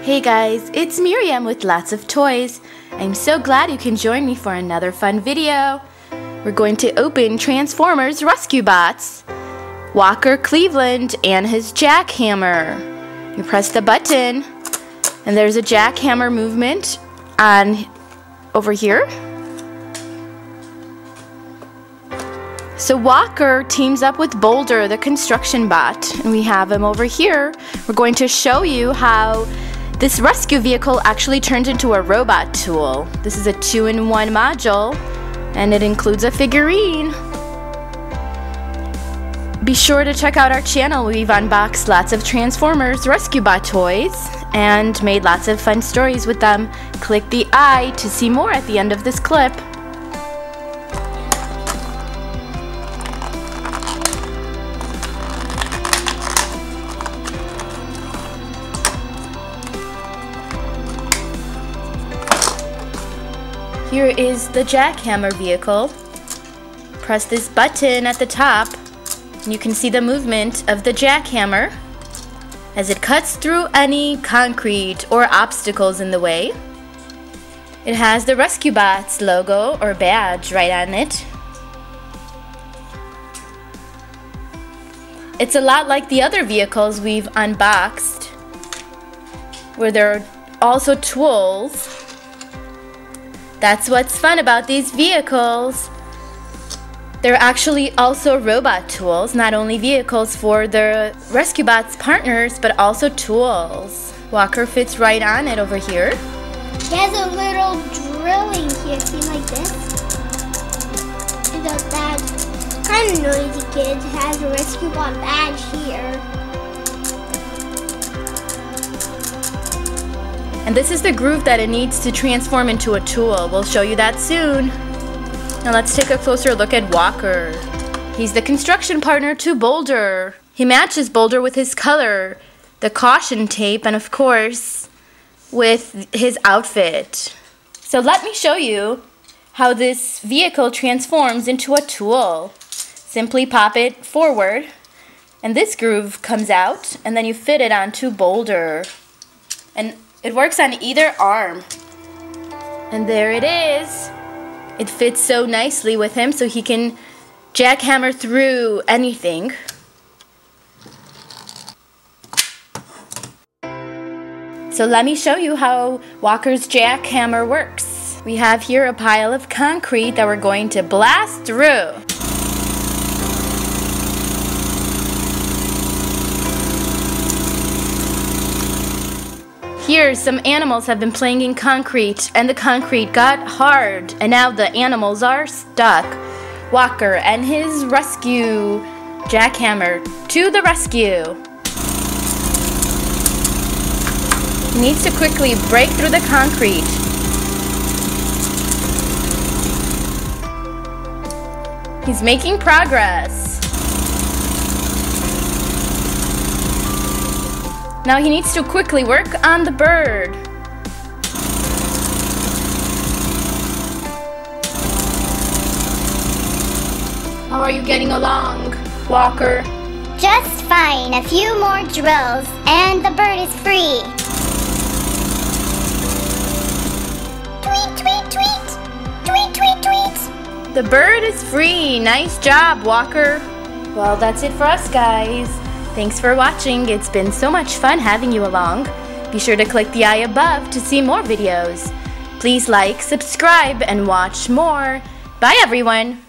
Hey guys, it's Miriam with lots of toys. I'm so glad you can join me for another fun video. We're going to open Transformers Rescue Bots, Walker Cleveland and his Jackhammer. You press the button and there's a Jackhammer movement on over here. So Walker teams up with Boulder, the construction bot, and we have him over here. We're going to show you how this rescue vehicle actually turns into a robot tool. This is a 2-in-1 module, and it includes a figurine. Be sure to check out our channel. We've unboxed lots of Transformers Rescue Bot toys and made lots of fun stories with them. Click the I to see more at the end of this clip. Here is the Jackhammer vehicle. Press this button at the top and you can see the movement of the Jackhammer as it cuts through any concrete or obstacles in the way. It has the Rescue Bots logo or badge right on it. It's a lot like the other vehicles we've unboxed, where there are also tools. That's what's fun about these vehicles. They're actually also robot tools, not only vehicles for the Rescue Bots partners, but also tools. Walker fits right on it over here. He has a little drilling here, see, like this. And that kind of noisy kid has a Rescue Bot badge here. And this is the groove that it needs to transform into a tool. We'll show you that soon. Now let's take a closer look at Walker. He's the construction partner to Boulder. He matches Boulder with his color, the caution tape, and of course, with his outfit. So let me show you how this vehicle transforms into a tool. Simply pop it forward, and this groove comes out, and then you fit it onto Boulder. And it works on either arm. And there it is. It fits so nicely with him so he can jackhammer through anything. So let me show you how Walker's jackhammer works. We have here a pile of concrete that we're going to blast through. Here, some animals have been playing in concrete, and the concrete got hard, and now the animals are stuck. Walker and his rescue Jackhammer to the rescue. He needs to quickly break through the concrete. He's making progress. Now he needs to quickly work on the bird. How are you getting along, Walker? Just fine. A few more drills and the bird is free. Tweet, tweet, tweet. Tweet, tweet, tweet. The bird is free. Nice job, Walker. Well, that's it for us, guys. Thanks for watching. It's been so much fun having you along. Be sure to click the eye above to see more videos. Please like, subscribe, and watch more. Bye, everyone.